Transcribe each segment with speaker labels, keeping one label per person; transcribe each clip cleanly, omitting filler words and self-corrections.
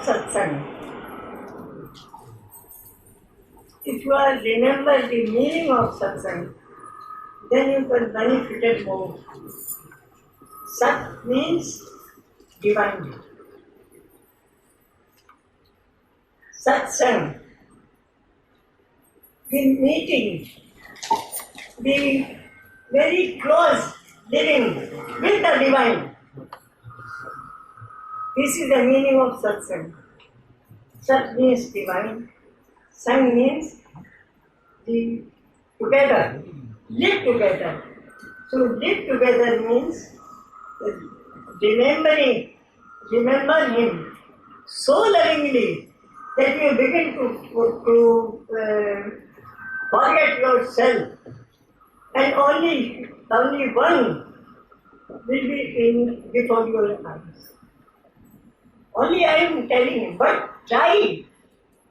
Speaker 1: satsang, if you are remember the meaning of satsang, then you can benefit it more. Sat means divine. Satsang, the meeting, the very close living with the divine. This is the meaning of satsang. Sat means divine. Sang means the together, live together. So live together means remember him so lovingly that you begin to forget yourself, and only one will be before your eyes. Only I am telling you, but try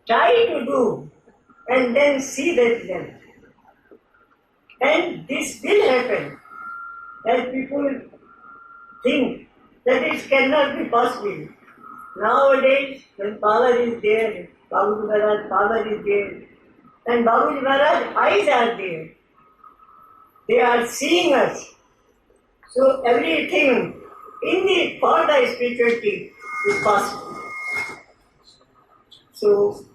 Speaker 1: to do, and then see the result. And this will happen, as people think that it cannot be possible. Nowadays, when power is there, Babuji Maharaj power is there, and Babuji Maharaj eyes are there. They are seeing us. So everything for the spirituality is possible. So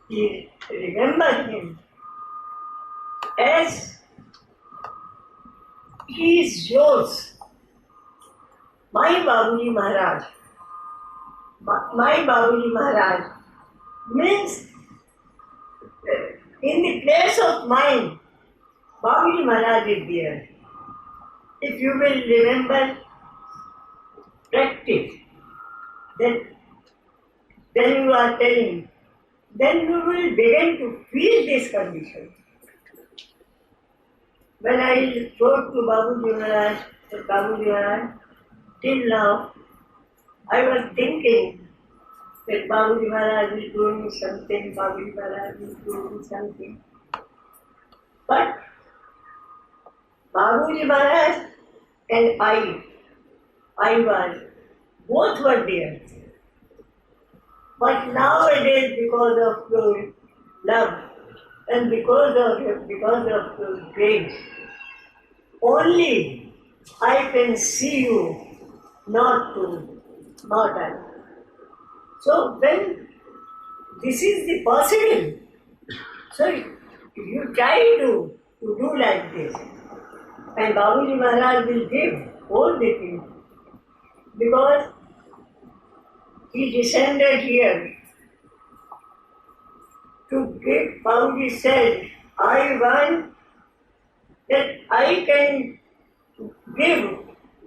Speaker 1: he remembered him as he is yours. My Babuji Maharaj. My Babuji Maharaj means in the place of mine, Babuji Maharaj is there. If you will remember, practice, then you are telling, then you will begin to feel this condition. When I spoke to Babuji Maharaj, till now, I was thinking that Babuji Maharaj is doing something, Babuji Maharaj is doing something. But Babuji Maharaj and I both were there. But nowadays, because of love and because of grace, only I can see you, not I. So when this is the possible, so you try to do like this, and Babuji Maharaj will give all the things, because he descended here to give. Babuji said, I want that I can give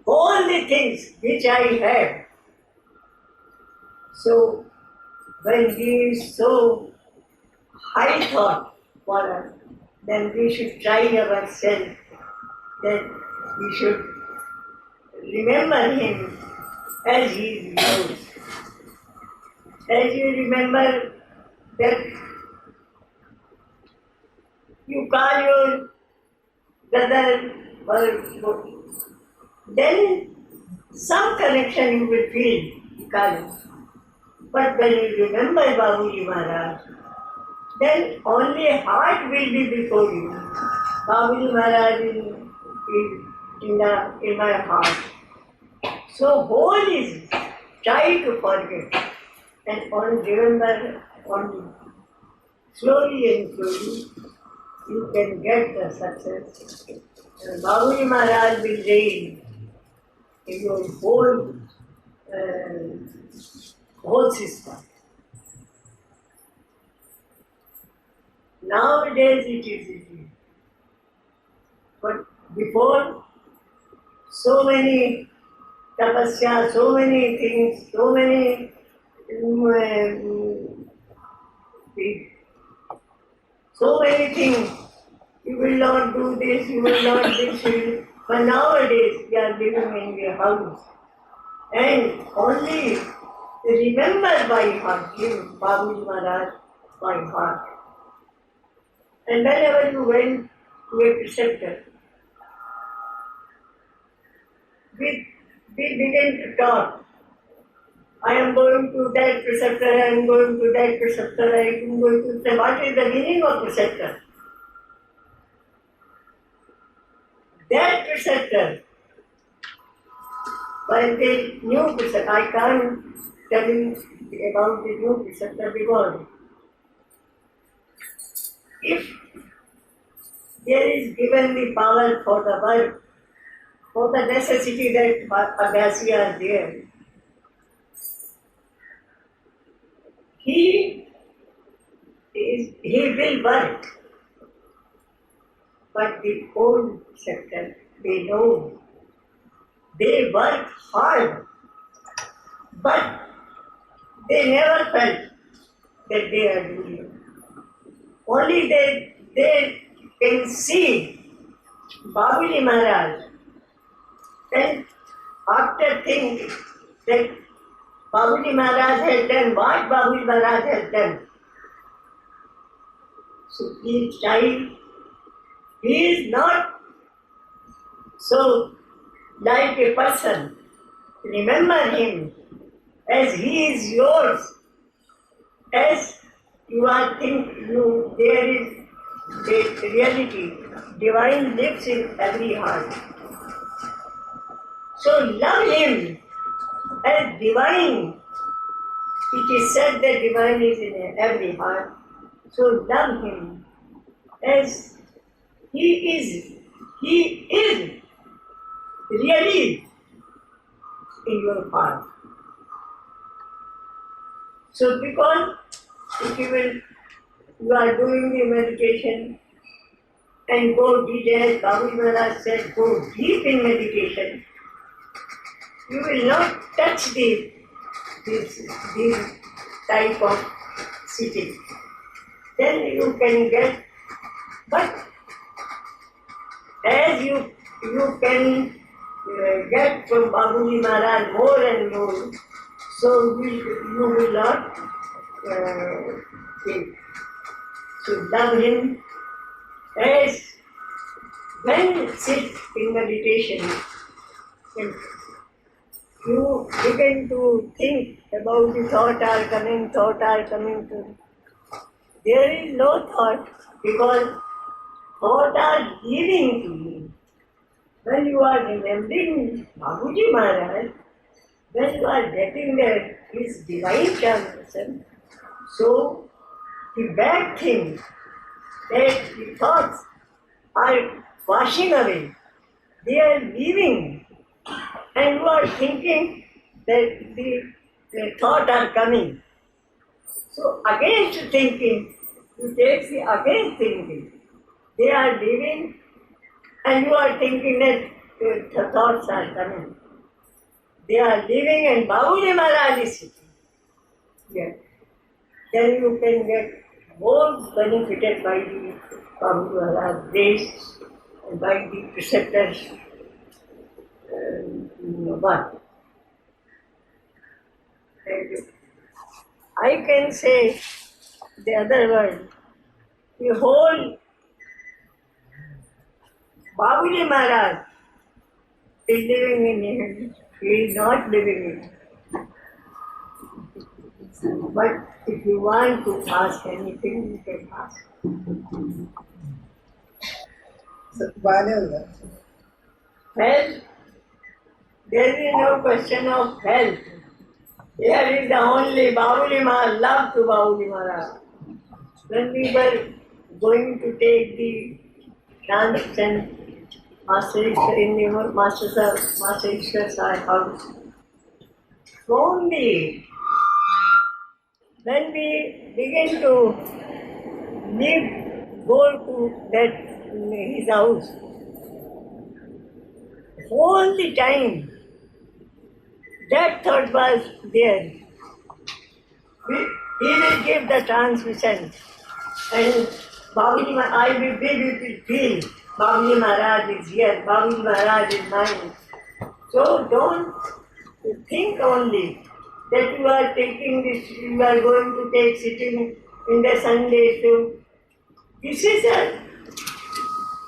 Speaker 1: all the things which I have. So when he is so high thought for us, then we should try ourselves that we should remember him as he is yours. As you remember that you call your brother, or then some connection you will feel, calling. But when you remember Babuji Maharaj, then only heart will be before you. Babuji Maharaj is in my heart. So whole is try to forget, and only remember only. Slowly and slowly you can get the success. And Babuji Maharaj will reign in your whole system. Nowadays it is easy. But before, so many tapasya, so many things, so many things. You will not do this, you will not do this. But nowadays we are living in a house. And only remember by heart, give Babuji Maharaj by heart. And whenever you went to a preceptor, we began to talk. I am going to that preceptor, I am going to that preceptor, I am going to say, what is the meaning of preceptor? That preceptor, but the new preceptor, I can't tell you about the new preceptor because if there is given the power for the work, for the necessity that Abhyasi are there, he will work. But the old sector, they know, they work hard, but they never felt that they are doing it. Only they can see Babuji Maharaj, and after thinking that Babuji Maharaj has done what Babuji Maharaj has done. So each time he is not so like a person. Remember him as he is yours, as you are thinking, there is a reality. Divine lives in every heart. So love him as divine. It is said that divine is in every heart. So love him as he is. He is really in your heart. So because if you are doing the meditation and go deep, as Babuji Maharaj said, go deep in meditation, you will not touch this type of sitting. Then you can get, but as you can get from Babuji Maharaj more and more, so you will not think. So love him as when you sit in meditation, you begin to think about the thought are coming to. There is no thought because thought are leaving to you. When you are remembering Babuji Maharaj, when you are getting his divine transmission, so the bad thing that the thoughts are washing away, they are leaving, and you are thinking that the thought are coming. So against thinking, you take the against thinking. They are leaving, and you are thinking that the thoughts are coming. They are leaving, and Babuji Maharaj is sitting. Yeah. Then you can get more benefited by the Babuji Maharaj grace and by the preceptors. But I can say the other word, the whole Babuji Maharaj is living in him. He is not living in him. But if you want to ask anything, you can ask. Health, there is no question of health. Here is the only Babuji Maharaj, love to Babuji Maharaj. When we were going to take the transition, Master in the Master Ishwar house, only when we begin to go to his house, all the time that thought was there. He will give the transmission, and Babuji Maharaj, I will feel Babuji Maharaj is here, Babuji Maharaj is mine. So don't think only that you are taking this, you are going to take sitting in the Sunday. So this is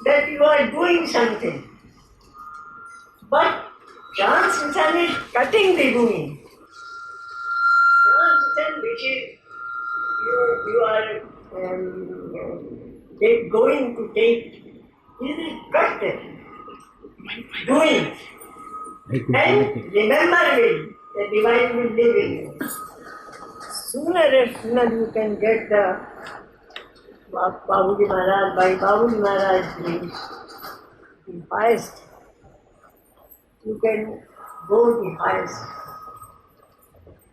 Speaker 1: that you are doing something. But transmission is cutting the doing. which is you are going to take is practice, doing, and remembering the divine will live in you. Sooner or sooner you can get the Babuji Maharaj, by Babuji Maharaj the highest. You can go the highest.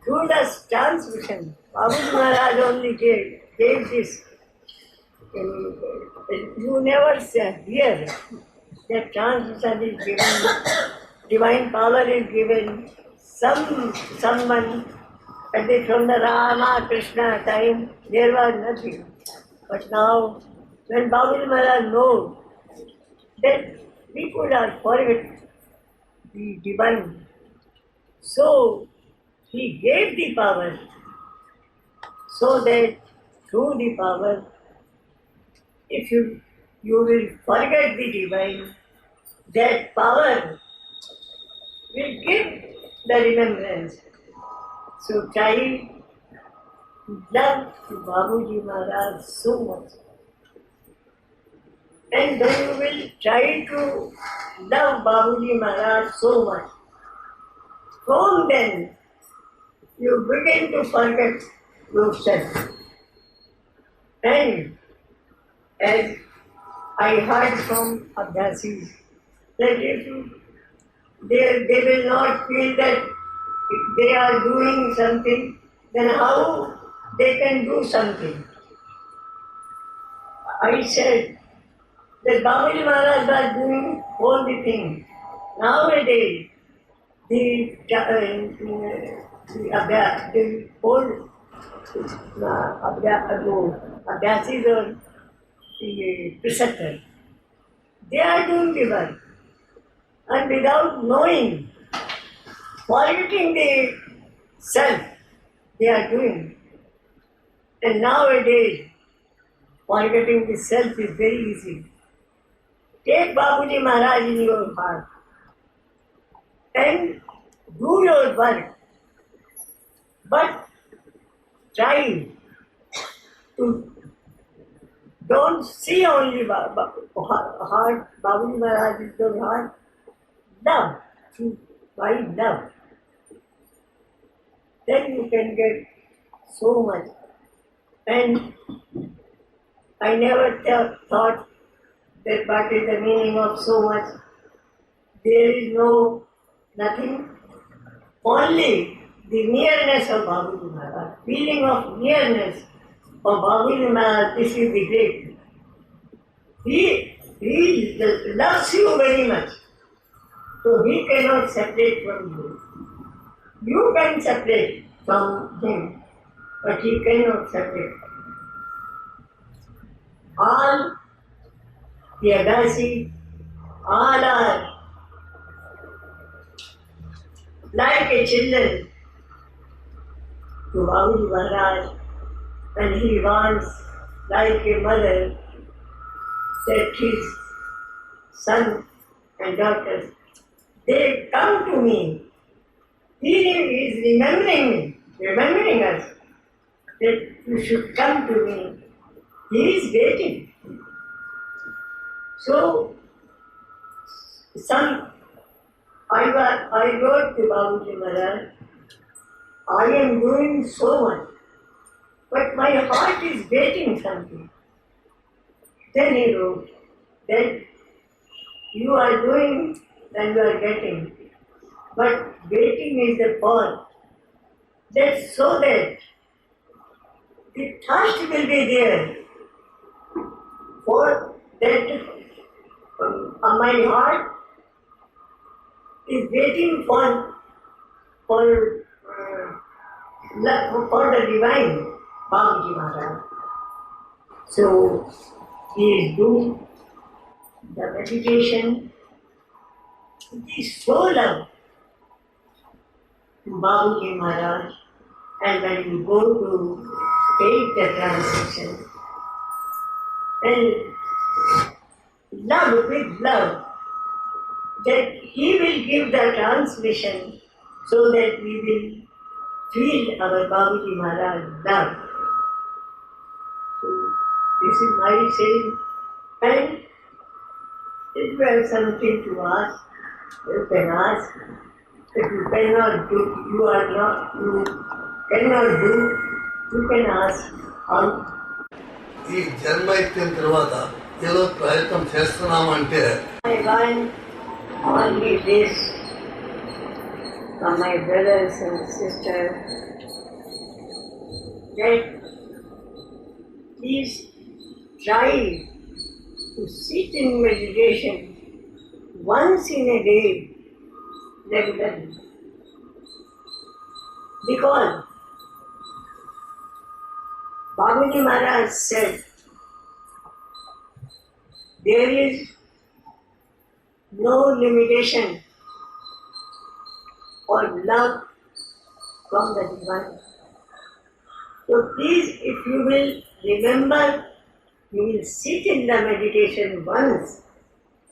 Speaker 1: Through the transmission, Babuji Maharaj only gave this. You never hear that transmission is given, divine power is given, someone from the Rama Krishna time, there was nothing. But now, when Babuji Maharaj knows that people are forget the divine, so he gave the power so that through the power, if you will forget the divine, that power will give the remembrance. So try to love Babuji Maharaj so much. And then you will try to love Babuji Maharaj so much. From then, you begin to forget yourself. And as I heard from Abhyasis, that if they will not feel that if they are doing something, then how they can do something? I said that Babuji Maharaj was doing all the things. Nowadays, the old Abhyasis or the preceptors, they are doing the work. And without knowing, forgetting the self, they are doing. And nowadays, forgetting the self is very easy. Take Babuji Maharaj in your heart and do your work. But try to don't see only heart, Babuji Maharaj is your heart. Love, by love. Then you can get so much. And I never thought that what is the meaning of so much. There is nothing, only the nearness of Babuji Maharaj, feeling of nearness of Babuji Maharaj, this is the great. He loves you very much, so he cannot separate from you. You can separate from him, but he cannot separate. All the Abhyasis, all are like a children to Babuji Maharaj, and he wants, like a mother, that his son and daughters, they come to me. He is remembering us, that you should come to me. He is waiting. So, I wrote to Babuji Maharaj, I am doing so much, but my heart is waiting something. Then he wrote that you are doing and you are getting, but waiting is the path. That's so that the thirst will be there for that. My heart is waiting for the divine Babuji Maharaj. So he is doing the meditation. It is so love to Babuji Maharaj, and when you go to take the transition, and love with love, that he will give the transmission so that we will feel our Babuji Maharaj love. So this is my saying. And if you have something to ask, you can ask. If you cannot do, you cannot do, you can ask how.
Speaker 2: ఈ జన్మ ఎత్తిన తర్వాత ఏదో ప్రయత్నం చేస్తున్నామంటే
Speaker 1: I want only this from my brothers and sisters, that please try to sit in meditation once in a day regularly. Because Babuji Maharaj said, there is no limitation or love from the divine. So please, if you will remember, you will sit in the meditation once,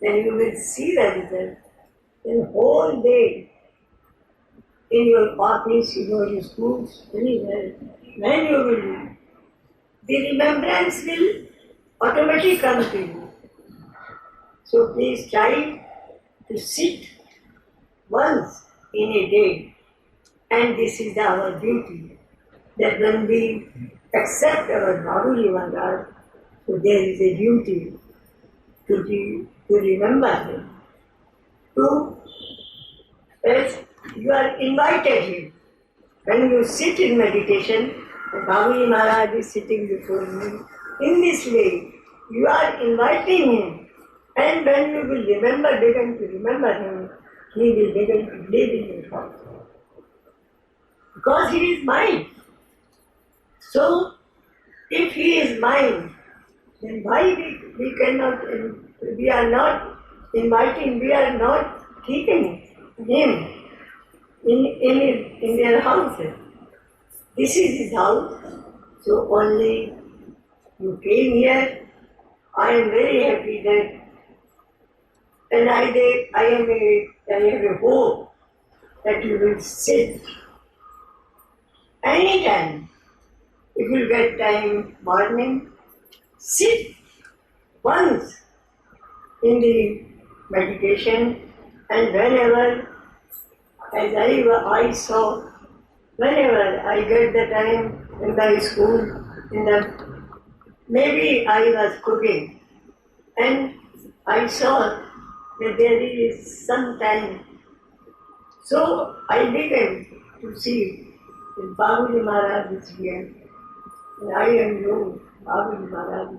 Speaker 1: then you will see the result. In whole day, in your office, in your schools, anywhere, when you will, the remembrance will automatically come to you. So please try to sit once in a day, and this is our duty. That when we accept our Babuji Maharaj, so there is a duty to remember him. To, as you are invited him. When you sit in meditation, Babuji Maharaj is sitting before me. In this way, you are inviting him. And when you will begin to remember him, he will begin to live in your heart. Because he is mine. So, if he is mine, then why we cannot, we are not inviting, we are not keeping him in their houses. This is his house, so only you came here. I am very happy that, and I have a hope that you will sit anytime. If you get time morning, sit once in the meditation, and whenever, as I saw, whenever I get the time in the school, maybe I was cooking, and I saw that there is some time. So I began to see that Babuji Maharaj is here, and I am you, Babuji Maharaj.